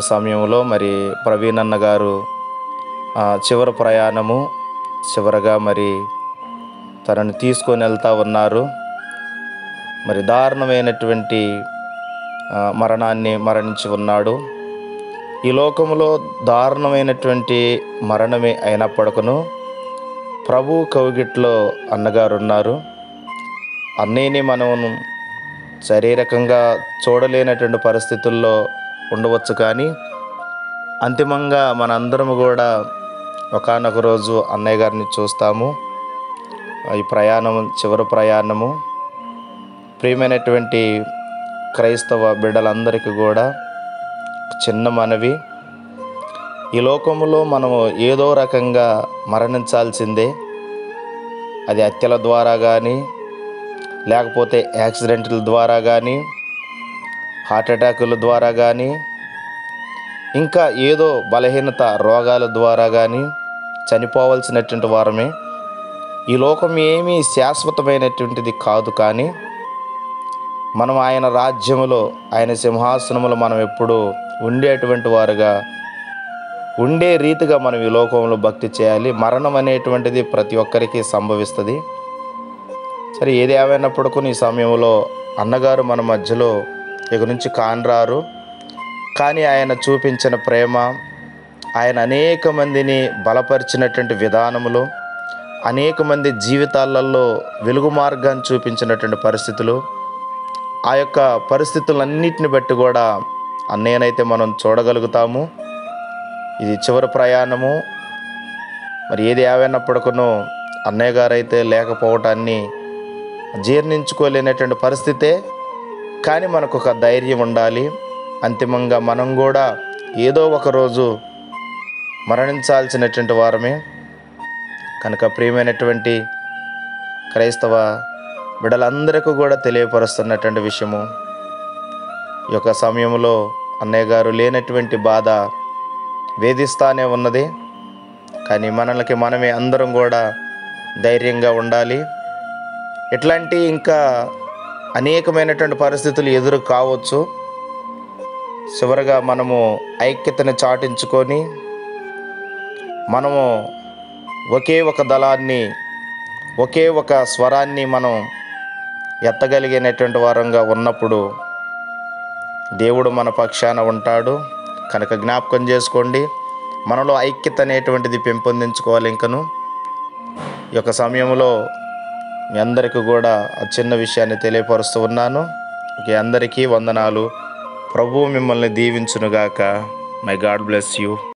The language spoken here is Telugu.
సమయంలో మరి ప్రవీణ్ అన్న గారు చివరి ప్రయాణము చివరగా మరి తనని తీసుకొని వెళ్తూ ఉన్నారు. మరి దారుణమైనటువంటి మరణాన్ని మరణించి ఉన్నాడు. ఈ లోకంలో దారుణమైనటువంటి మరణమే అయినప్పటికను ప్రభు కౌగిట్లో అన్నగారు ఉన్నారు. అన్నయ్యని మనం శారీరకంగా చూడలేనటువంటి పరిస్థితుల్లో ఉండవచ్చు, కానీ అంతిమంగా మనందరము కూడా ఒకానొక రోజు అన్నయ్య గారిని చూస్తాము. ఈ ప్రయాణం చివరి ప్రయాణము. ప్రియమైనటువంటి క్రైస్తవ బిడ్డలందరికీ కూడా చిన్న మనవి, ఈ లోకములో మనము ఏదో రకంగా మరణించాల్సిందే. అది హత్యల ద్వారా కానీ, లేకపోతే యాక్సిడెంట్ల ద్వారా కానీ, హార్ట్ అటాకుల ద్వారా కానీ, ఇంకా ఏదో బలహీనత రోగాల ద్వారా కానీ చనిపోవలసినటువంటి వారమే. ఈ లోకం ఏమీ శాశ్వతమైనటువంటిది కాదు, కానీ మనం ఆయన రాజ్యములో, ఆయన సింహాసనములో మనం ఎప్పుడూ ఉండేటువంటి వారుగా ఉండే రీతిగా మనం ఈ లోకంలో భక్తి చేయాలి. మరణం అనేటువంటిది ప్రతి ఒక్కరికి సంభవిస్తుంది. సరే, ఏది ఏమైనప్పటికీ ఈ సమయంలో అన్నగారు మన మధ్యలో ఇక నుంచి కానరారు. కానీ ఆయన చూపించిన ప్రేమ, ఆయన అనేక మందిని బలపరిచినటువంటి విధానములు, అనేక మంది జీవితాలలో వెలుగు మార్గాన్ని చూపించినటువంటి పరిస్థితులు, ఆ యొక్క పరిస్థితులన్నిటిని బట్టి కూడా అన్నయ్యనైతే మనం చూడగలుగుతాము. ఇది చివరి ప్రయాణము. మరి ఏది ఏమైనప్పటికీ అన్నయ్య గారైతే లేకపోవటాన్ని జీర్ణించుకోలేనటువంటి పరిస్థితే. కానీ మనకు ఒక ధైర్యం ఉండాలి. అంతిమంగా మనం కూడా ఏదో ఒక రోజు మరణించాల్సినటువంటి వారమే కనుక ప్రియమైనటువంటి క్రైస్తవ బిడ్డలందరికీ కూడా తెలియపరుస్తున్నటువంటి విషయము, ఈ యొక్క సమయంలో అన్నయ్య గారు లేనటువంటి బాధ వేధిస్తానే ఉన్నది. కానీ మనలకి మనమే అందరం కూడా ధైర్యంగా ఉండాలి. ఇట్లాంటి ఇంకా అనేకమైనటువంటి పరిస్థితులు ఎదురు కావచ్చు. చివరగా మనము ఐక్యతను చాటించుకొని మనము ఒకే ఒక దళాన్ని, ఒకే ఒక స్వరాన్ని మనం ఎత్తగలిగినటువంటి వారంగా ఉన్నప్పుడు దేవుడు మన పక్షాన ఉంటాడు. కనుక జ్ఞాపకం చేసుకోండి, మనలో ఐక్యత అనేటువంటిది పెంపొందించుకోవాలి. ఇంకను ఈ యొక్క సమయంలో మీ అందరికీ కూడా ఆ చిన్న విషయాన్ని తెలియపరుస్తూ ఉన్నాను. అందరికీ వందనాలు. ప్రభువు మిమ్మల్ని దీవించునుగాక. My God bless you.